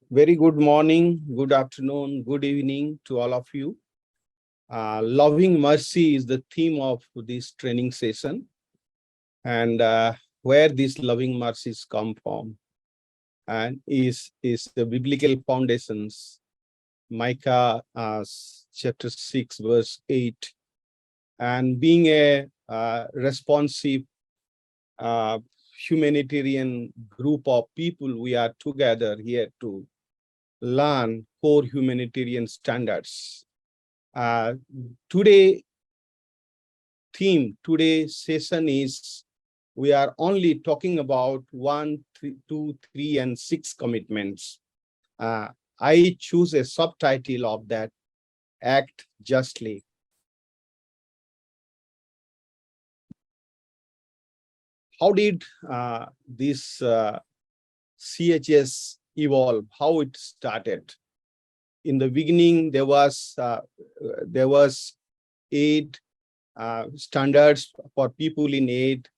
Very good morning, good afternoon, good evening to all of you. Loving mercy is the theme of this training session, and where these loving mercies come from, and is the biblical foundations. Micah chapter 6, verse 8, and being a responsive uh, humanitarian group of people, we are together here to learn core humanitarian standards. Uh, today today's session is we are only talking about 1, 3, 2, 3, and 6 commitments. Uh, I choose a subtitle of that: Act Justly. How did this CHS evolve? How it started? In the beginning, there was aid standards for people in aid.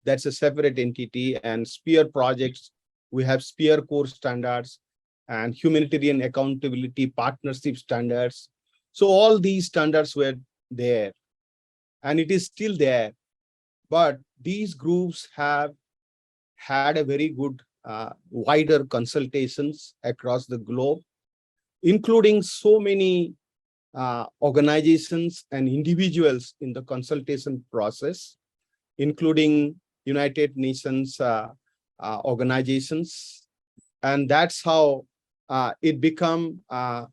That's a separate entity. And SPEAR projects, we have SPEAR core standards and humanitarian accountability partnership standards. So all these standards were there, and it is still there. But these groups have had a very good wider consultations across the globe, including so many organizations and individuals in the consultation process, including United Nations organizations. And that's how it become a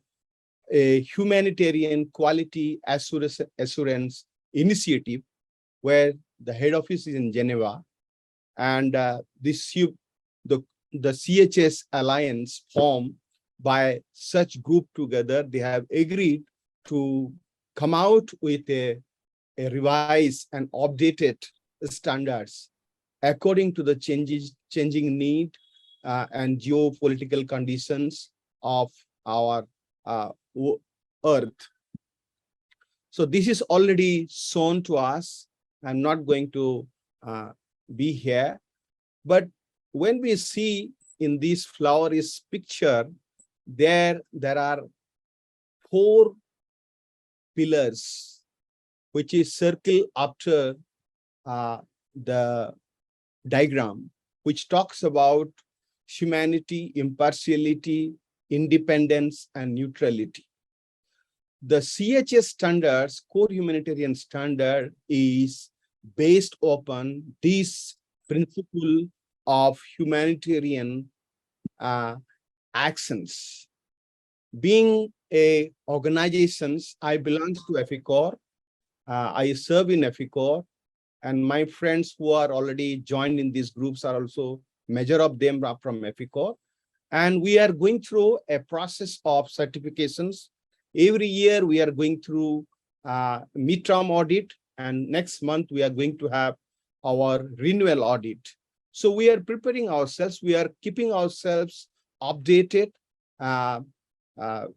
humanitarian quality assurance initiative, where the head office is in Geneva. And the CHS alliance formed by such group together, they have agreed to come out with a revised and updated standards according to the changing need and geopolitical conditions of our earth. So this is already shown to us. I'm not going to be here, but when we see in this floweris picture, there are 4 pillars which is circle after the diagram, which talks about humanity, impartiality, independence, and neutrality. The CHS standards, core humanitarian standard, is based upon this principle of humanitarian actions. Being a organizations, I belong to Eficor. I serve in Eficor, and my friends who are already joined in these groups are also, major of them are from Eficor. And we are going through a process of certifications. Every year we are going through midterm audit, and next month we are going to have our renewal audit. So we are preparing ourselves, we are keeping ourselves updated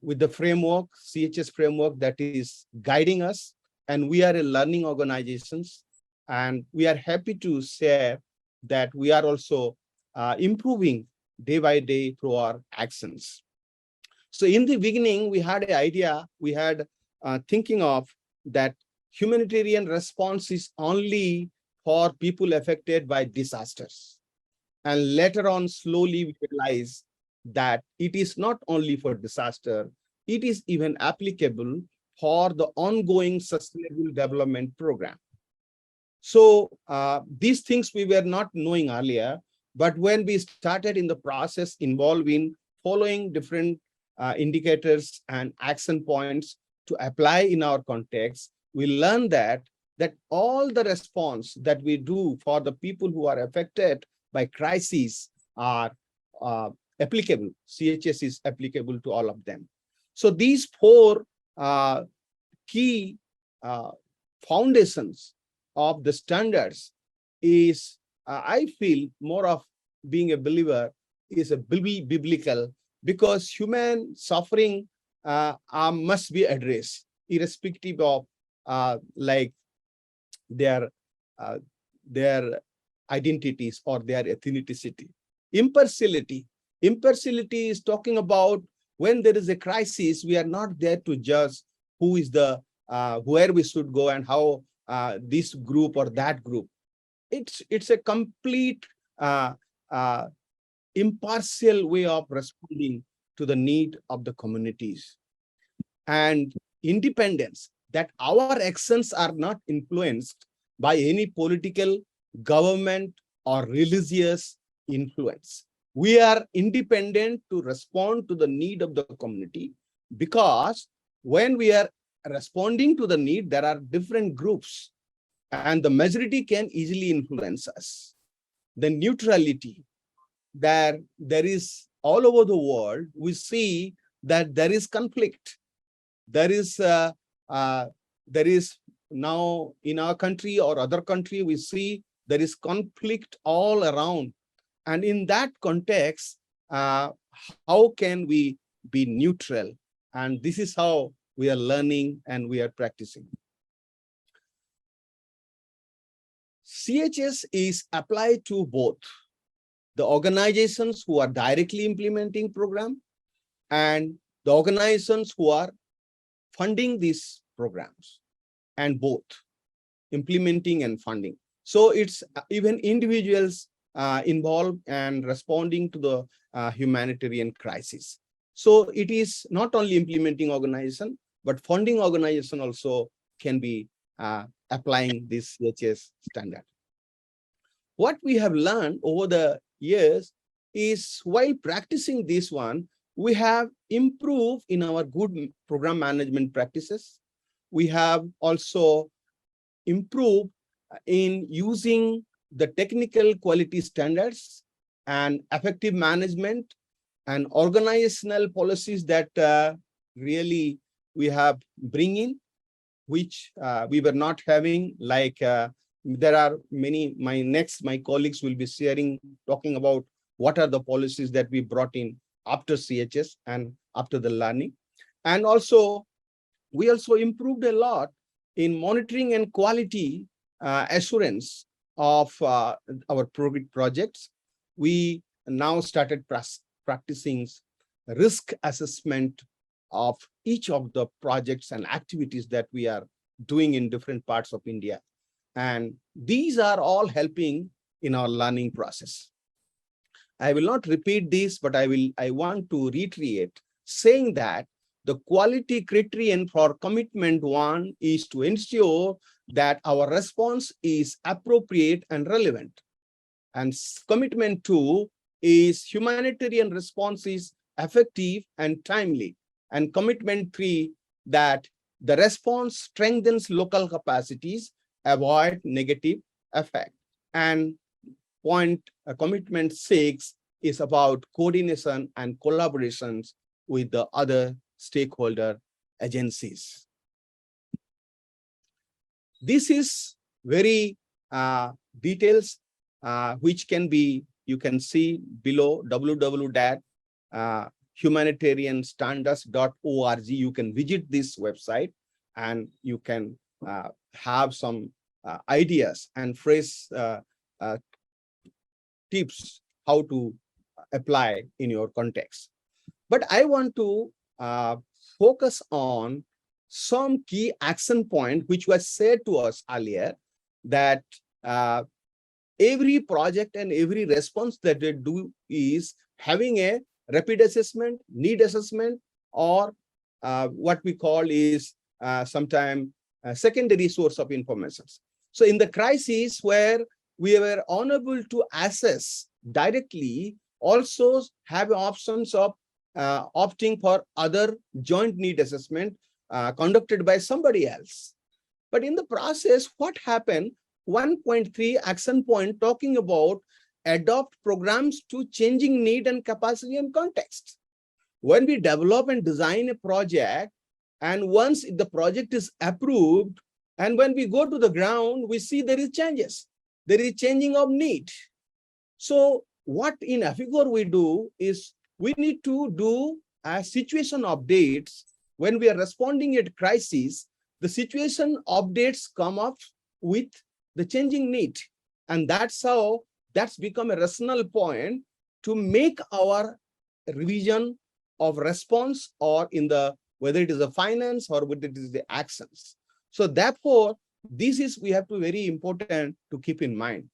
with the framework, CHS framework, that is guiding us. And we are a learning organizations, and we are happy to share that we are also improving day by day through our actions. So in the beginning, we had an idea, we had thinking of that humanitarian response is only for people affected by disasters. And later on, slowly we realized that it is not only for disaster, it is even applicable for the ongoing sustainable development program. So these things we were not knowing earlier, but when we started in the process involving following different indicators and action points to apply in our context, we learned that all the response that we do for the people who are affected by crises are applicable. CHS is applicable to all of them. So these 4 key foundations of the standards is, I feel, more of being a believer is a biblical, because human suffering must be addressed, irrespective of like their identities or their ethnicity. Impartiality Impartiality is talking about when there is a crisis, we are not there to judge who is the where we should go and how this group or that group. It's a complete uh, uh, impartial way of responding to the need of the communities. And independence, that our actions are not influenced by any political, government, or religious influence. We are independent to respond to the need of the community, because when we are responding to the need, there are different groups and the majority can easily influence us. The neutrality, there is all over the world, we see that there is conflict. There is uh, there is now in our country or other country, we see there is conflict all around. And in that context, how can we be neutral? And this is how we are learning and we are practicing. CHS is applied to both the organizations who are directly implementing program and the organizations who are funding these programs, and both implementing and funding. So it's even individuals involved and responding to the humanitarian crisis. So it is not only implementing organization, but funding organization also can be applying this CHS standard. What we have learned over the years is while practicing this one, we have improved in our good program management practices. We have also improved in using the technical quality standards and effective management and organizational policies that really we have bring in, which we were not having. Like there are many, my colleagues will be sharing, talking about what are the policies that we brought in after CHS and after the learning. And also, we also improved a lot in monitoring and quality assurance of our projects. We now started practicing risk assessment of each of the projects and activities that we are doing in different parts of India. And these are all helping in our learning process. I will not repeat this, but I want to reiterate saying that the quality criterion for commitment 1 is to ensure that our response is appropriate and relevant. And commitment 2 is humanitarian response is effective and timely. And commitment 3, that the response strengthens local capacities, avoid negative effect. And commitment 6 is about coordination and collaborations with the other stakeholder agencies. This is very details which can be, you can see below www.humanitarianstandards.org. You can visit this website and you can have some ideas and phrase tips how to apply in your context. But I want to focus on some key action point which was said to us earlier, that every project and every response that they do is having a rapid assessment, need assessment, or what we call is sometimes a secondary source of information. So in the crisis where we were unable to assess directly, also have options of opting for other joint need assessment conducted by somebody else. But in the process, what happened? 1.3 action point talking about adopt programs to changing need and capacity and context. When we develop and design a project, and once the project is approved, and when we go to the ground, we see there is changes. There is changing of need. So what in Eficor we do is we need to do situation updates. When we are responding at crisis, the situation updates come up with the changing need. And that's how that's become a rational point to make our revision of response, or in the whether it is the finance or whether it is the actions. So therefore, this is we have to very important to keep in mind.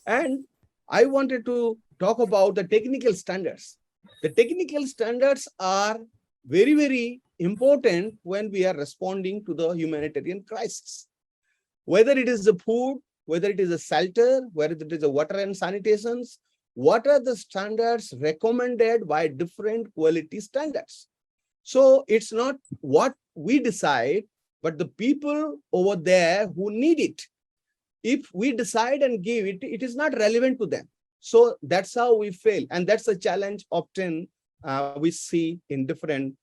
And I wanted to talk about the technical standards. The technical standards are very, very important when we are responding to the humanitarian crisis. Whether it is the food, whether it is a shelter, whether it is a water and sanitations, what are the standards recommended by different quality standards? So it's not what we decide, but the people over there who need it. If we decide and give it, it is not relevant to them. So that's how we fail. And that's a challenge often we see in different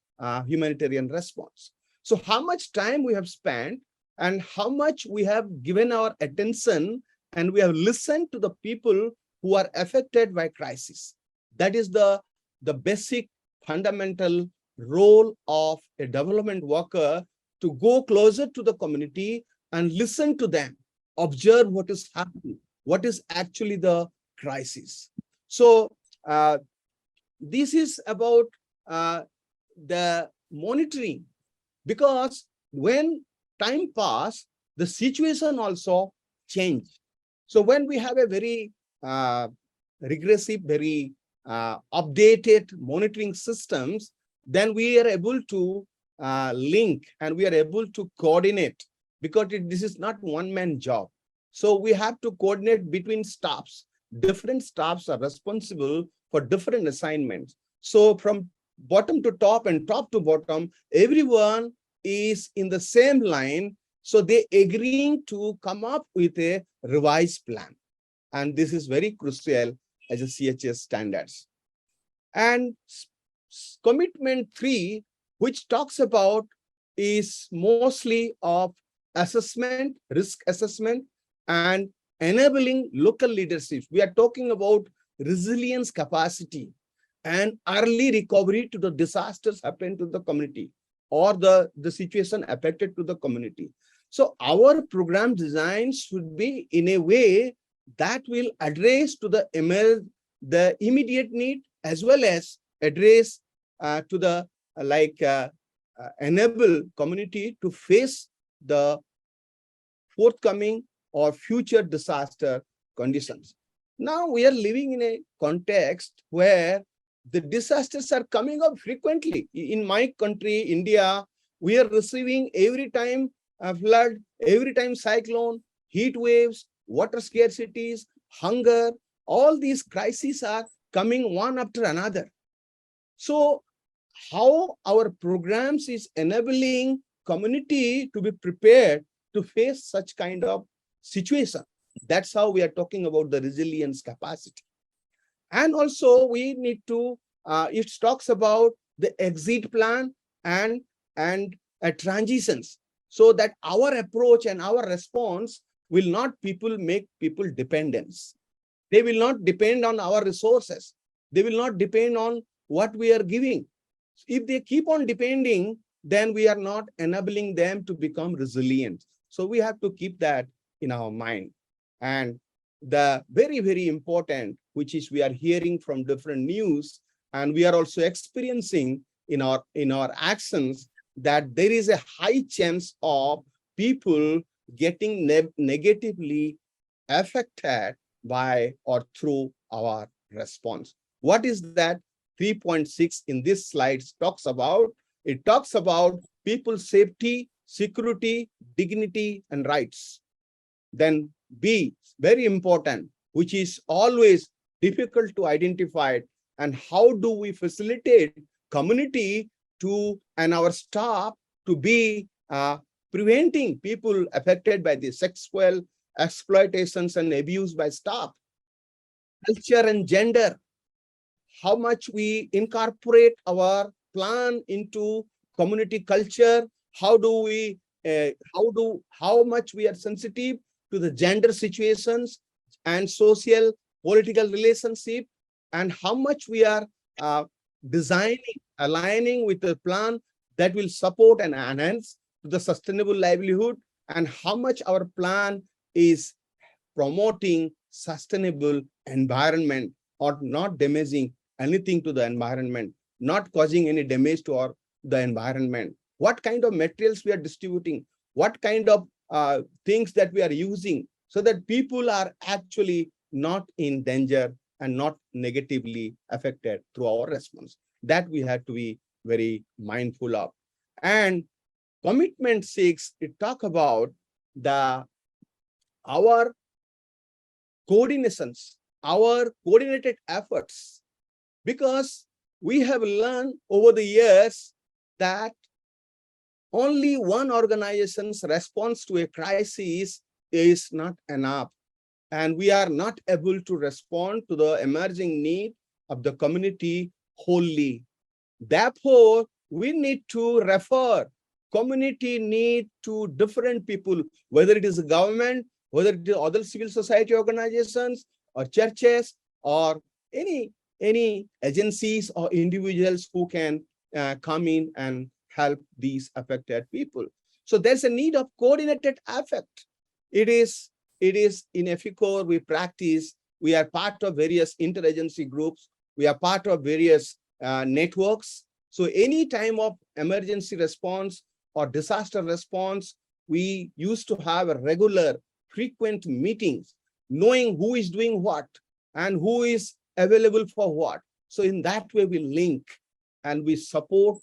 humanitarian response. So how much time we have spent and how much we have given our attention and we have listened to the people who are affected by crisis. That is the basic fundamental role of a development worker, to go closer to the community and listen to them, observe what is happening, what is actually the crisis. So this is about the monitoring, because when time pass, the situation also change. So when we have a very regressive, very updated monitoring systems, then we are able to link and we are able to coordinate, because this is not one-man job. So we have to coordinate between staffs. Different staffs are responsible for different assignments. So from bottom to top and top to bottom, everyone is in the same line. So they agreeing to come up with a revised plan. And this is very crucial as a CHS standards. And commitment 3, which talks about, is mostly of assessment, risk assessment, and enabling local leadership. We are talking about resilience capacity and early recovery to the disasters happen to the community or the situation affected to the community. So our program design should be in a way that will address to the immediate need, as well as address to the enable community to face the forthcoming or future disaster conditions. Now we are living in a context where the disasters are coming up frequently. In my country, India, we are receiving every time a flood, every time cyclone, heat waves, water scarcities, hunger. All these crises are coming one after another. So how our programs is enabling community to be prepared to face such kind of situation. That's how we are talking about the resilience capacity. And also we need to, it talks about the exit plan and transitions, so that our approach and our response will not make people dependence. They will not depend on our resources. They will not depend on what we are giving. If they keep on depending, then we are not enabling them to become resilient. So we have to keep that in our mind. And the very, very important, which is we are hearing from different news, and we are also experiencing in our actions, that there is a high chance of people getting negatively affected by or through our response. What is that? 3.6 in this slide talks about. It talks about people's safety, security, dignity, and rights. Then B, very important, which is always difficult to identify, and how do we facilitate community to and our staff to be preventing people affected by the sexual exploitations and abuse by staff. Culture and gender, how much we incorporate our plan into community culture, how much we are sensitive to the gender situations and social political relationship, and how much we are aligning with a plan that will support and enhance the sustainable livelihood, and how much our plan is promoting sustainable environment or not damaging anything to the environment, not causing any damage to the environment. What kind of materials we are distributing, what kind of things that we are using, so that people are actually not in danger and not negatively affected through our response. That we have to be very mindful of. And commitment 6, it talk about our coordinations, our coordinated efforts, because we have learned over the years that only one organization's response to a crisis is not enough, and we are not able to respond to the emerging need of the community wholly. Therefore, we need to refer community need to different people, whether it is the government, whether it is other civil society organizations or churches or any agencies or individuals who can come in and help these affected people. So there's a need of coordinated effort. It is in Eficor, we practice, we are part of various interagency groups, we are part of various networks. So any time of emergency response or disaster response, we used to have a regular, frequent meetings, knowing who is doing what and who is available for what. So in that way, we link and we support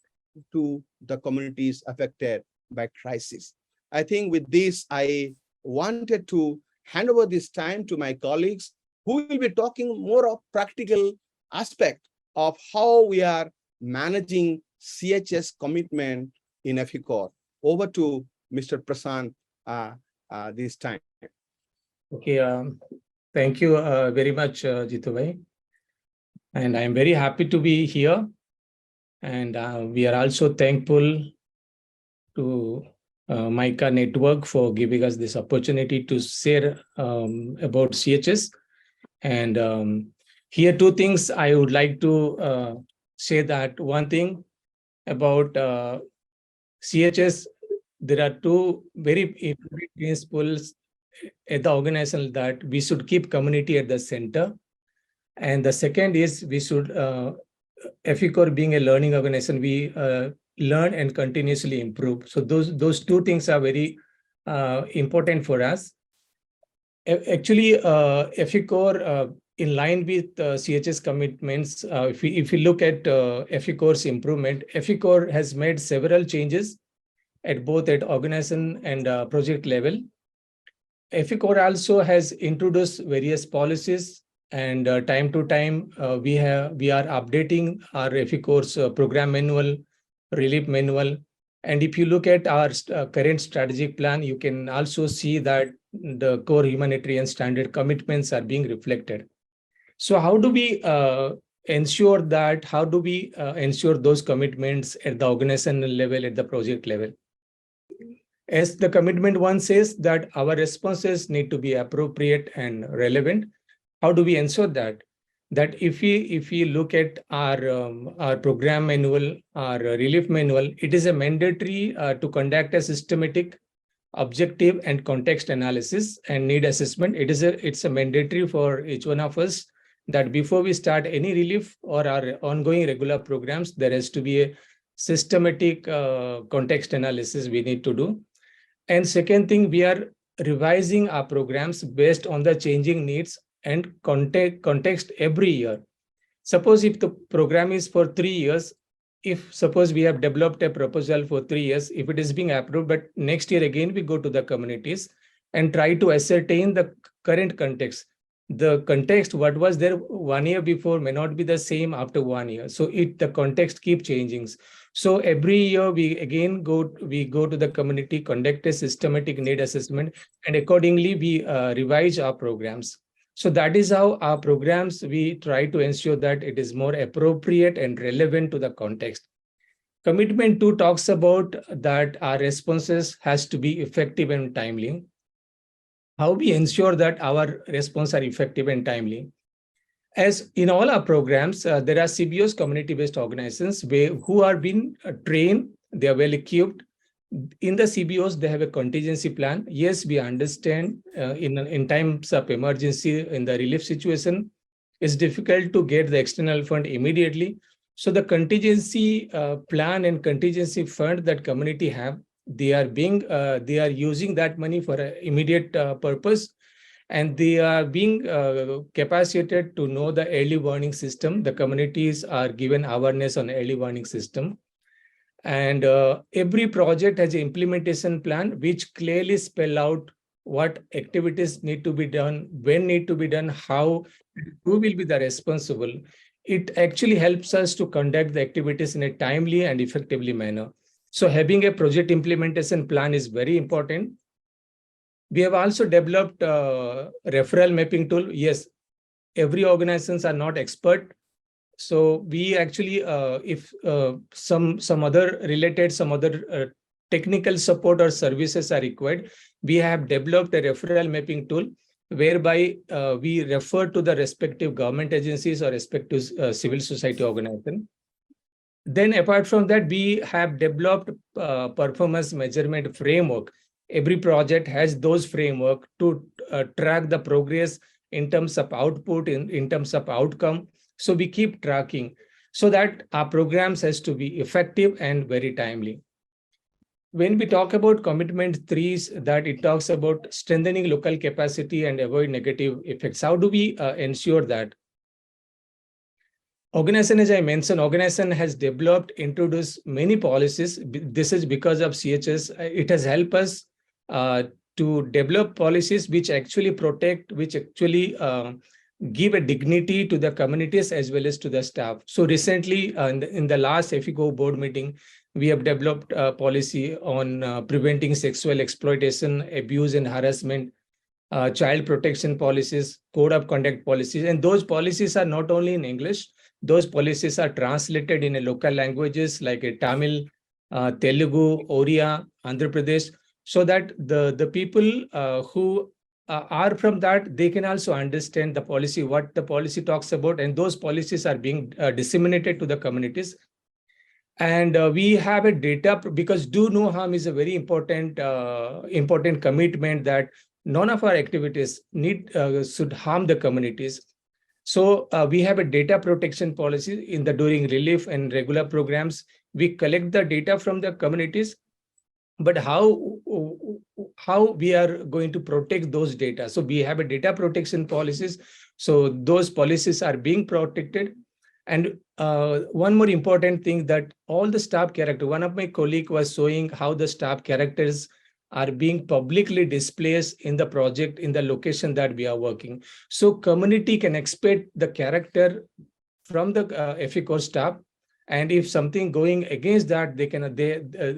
to the communities affected by crisis. I think with this, I wanted to hand over this time to my colleagues who will be talking more of practical aspect of how we are managing CHS commitment in Eficor. Over to Mr. Prasant this time. Okay, thank you very much, Jitu bhai. And I'm very happy to be here. And we are also thankful to Micah Network for giving us this opportunity to share about CHS. And here, two things I would like to say. That one thing about CHS, there are two very important principles at the organization, that we should keep community at the center. And the second is we should, Eficor being a learning organization, we learn and continuously improve. So those two things are very important for us. Actually, Eficor, in line with CHS commitments, if we look at Eficor's improvement, Eficor has made several changes at both at organization and project level. Eficor also has introduced various policies, and time to time we are updating our Eficor's program manual, relief manual. And if you look at our current strategic plan, you can also see that the core humanitarian standard commitments are being reflected. So how do we ensure that? How do we ensure those commitments at the organizational level, at the project level? As the commitment one says, that our responses need to be appropriate and relevant. How do we ensure that? That if we look at our program manual, our relief manual, it is a mandatory to conduct a systematic, objective and context analysis and need assessment. It's a mandatory for each one of us that before we start any relief or our ongoing regular programs, there has to be a systematic context analysis we need to do. And second thing, we are revising our programs based on the changing needs and context every year. Suppose if the program is for 3 years, if suppose we have developed a proposal for 3 years, if it is being approved, but next year again we go to the communities and try to ascertain the current context. The context, what was there 1 year before, may not be the same after 1 year. So the context keep changing. So every year we go to the community, conduct a systematic need assessment, and accordingly we revise our programs. So that is how our programs, we try to ensure that it is more appropriate and relevant to the context. Commitment 2 talks about that our responses has to be effective and timely. How we ensure that our responses are effective and timely? As in all our programs, there are CBOs, community-based organizations, who are being trained, they are well equipped. In the CBOs, they have a contingency plan. Yes, we understand in times of emergency, in the relief situation, it's difficult to get the external fund immediately. So the contingency plan and contingency fund that community have, they are using that money for an immediate purpose, and they are being capacitated to know the early warning system. The communities are given awareness on early warning system. And every project has an implementation plan which clearly spell out what activities need to be done, when need to be done, how, who will be the responsible. It actually helps us to conduct the activities in a timely and effectively manner. So having a project implementation plan is very important. We have also developed a referral mapping tool. Yes, every organizations are not expert. So we actually, if some other related, some other technical support or services are required, we have developed a referral mapping tool whereby we refer to the respective government agencies or respective civil society organization. Then apart from that, we have developed performance measurement framework. Every project has those framework to track the progress in terms of output, in terms of outcome. So we keep tracking so that our programs has to be effective and very timely. When we talk about commitment 3, that it talks about strengthening local capacity and avoid negative effects. How do we ensure that? Organization, as I mentioned, organization has developed, introduced many policies. This is because of CHS. It has helped us to develop policies which actually protect, which actually give a dignity to the communities as well as to the staff. So recently, in the last Eficor board meeting, we have developed a policy on preventing sexual exploitation, abuse and harassment, child protection policies, code of conduct policies. And those policies are not only in English, those policies are translated in a local languages like a Tamil, Telugu, Oriya, Andhra Pradesh, so that the people who are from that, they can also understand the policy, what the policy talks about, and those policies are being disseminated to the communities. And we have a data, because do no harm is a very important important commitment, that none of our activities should harm the communities. So we have a data protection policy in the during relief and regular programs. We collect the data from the communities, but how we are going to protect those data? So we have a data protection policies. So those policies are being protected. And one more important thing, that all the staff character, one of my colleague was showing how the staff characters are being publicly displayed in the project, in the location that we are working. So community can expect the character from the Eficor staff. And if something going against that,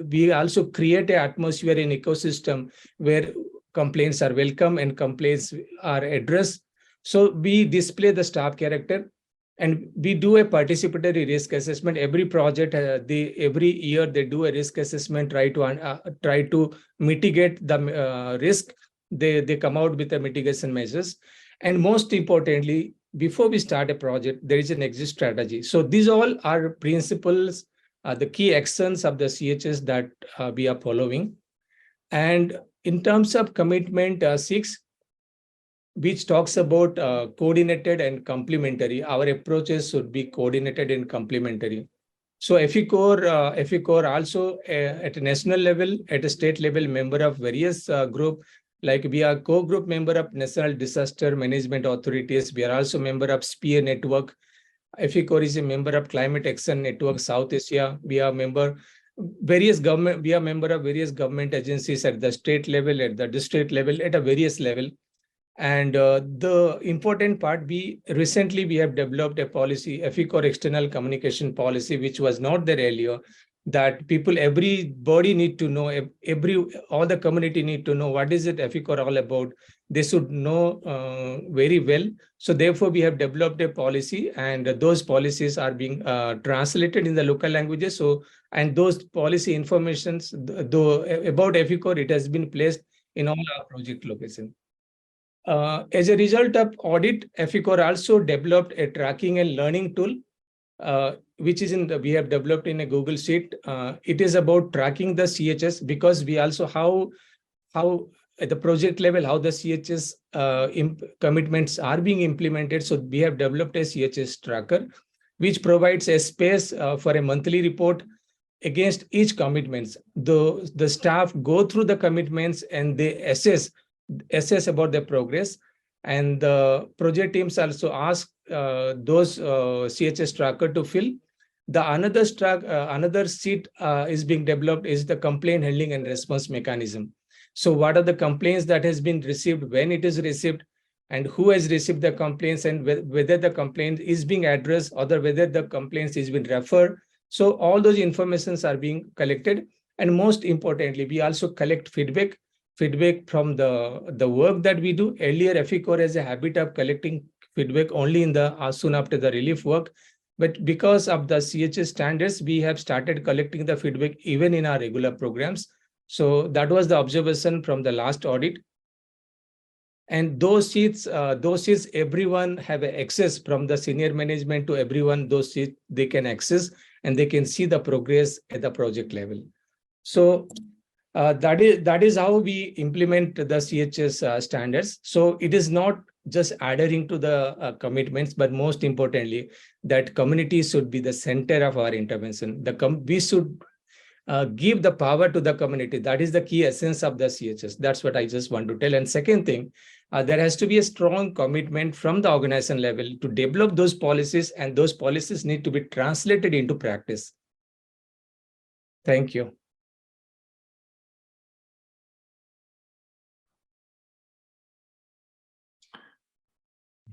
we also create an atmosphere in ecosystem where complaints are welcome and complaints are addressed. So we display the staff character. And we do a participatory risk assessment. Every project, every year they do a risk assessment, try to mitigate the risk. They come out with the mitigation measures. And most importantly, before we start a project, there is an exit strategy. So these all are principles, the key actions of the CHS that we are following. And in terms of commitment 6, which talks about coordinated and complementary. Our approaches should be coordinated and complementary. So Eficor also at a national level, at a state level, member of various group, like we are co-group member of National Disaster Management Authorities. We are also member of SPEAR Network. Eficor is a member of Climate Action Network South Asia. We are member of various government agencies at the state level, at the district level, at a various level. And the important part, we have developed a policy, Eficor external communication policy, which was not there earlier, that everybody need to know, all the community need to know what is it Eficor all about. They should know very well. So therefore, we have developed a policy, and those policies are being translated in the local languages. So, and those policy informations about Eficor, it has been placed in all our project locations. As a result of audit, Eficor also developed a tracking and learning tool, which is we have developed in a Google Sheet. It is about tracking the CHS, because we also how at the project level, how the CHS commitments are being implemented. So we have developed a CHS tracker, which provides a space for a monthly report against each commitments. The staff go through the commitments and they assess about the progress. And the project teams also ask those CHS tracker to fill. The another sheet is being developed is the complaint handling and response mechanism. So what are the complaints that has been received, when it is received, and who has received the complaints, and whether the complaint is being addressed or whether the complaints is being referred. So all those informations are being collected. And most importantly, we also collect feedback from the work that we do. Earlier, Eficor has a habit of collecting feedback only in the soon after the relief work. But because of the CHS standards, we have started collecting the feedback even in our regular programs. So that was the observation from the last audit. And those sheets, everyone have access from the senior management to everyone. Those sheets they can access and they can see the progress at the project level. So that is how we implement the CHS standards. So it is not just adhering to the commitments, but most importantly, that community should be the center of our intervention. We should give the power to the community. That is the key essence of the CHS. That's what I just want to tell. And second thing, there has to be a strong commitment from the organization level to develop those policies, and those policies need to be translated into practice. Thank you.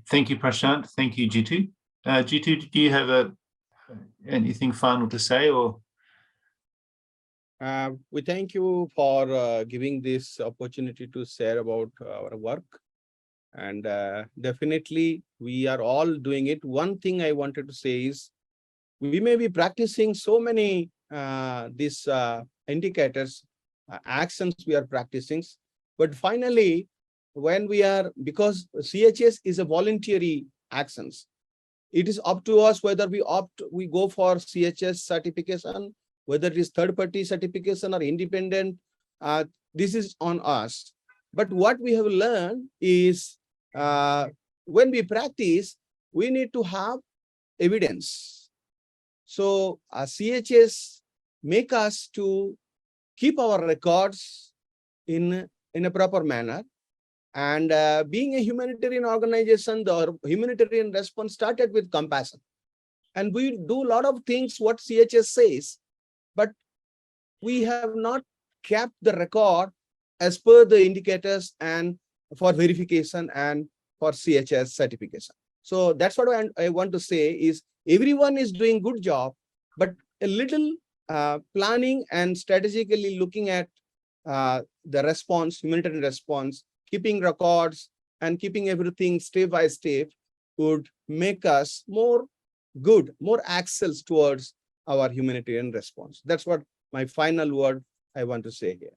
Thank you, Prasant. Thank you, Jitu. Jitu, do you have anything final to say, or? We thank you for giving this opportunity to share about our work. And definitely, we are all doing it. One thing I wanted to say is, we may be practicing so many these indicators, actions we are practicing, but finally, when we are, because CHS is a voluntary actions, it is up to us whether we go for CHS certification, whether it is third-party certification or independent. This is on us. But what we have learned is, when we practice, we need to have evidence. So CHS make us to keep our records in a proper manner. And being a humanitarian organization, the humanitarian response started with compassion. And we do a lot of things what CHS says, but we have not kept the record as per the indicators and for verification and for CHS certification. So that's what I want to say is, everyone is doing good job, but a little planning and strategically looking at the response, humanitarian response, keeping records and keeping everything step by step would make us more good, more access towards our humanitarian response. That's what my final word I want to say here.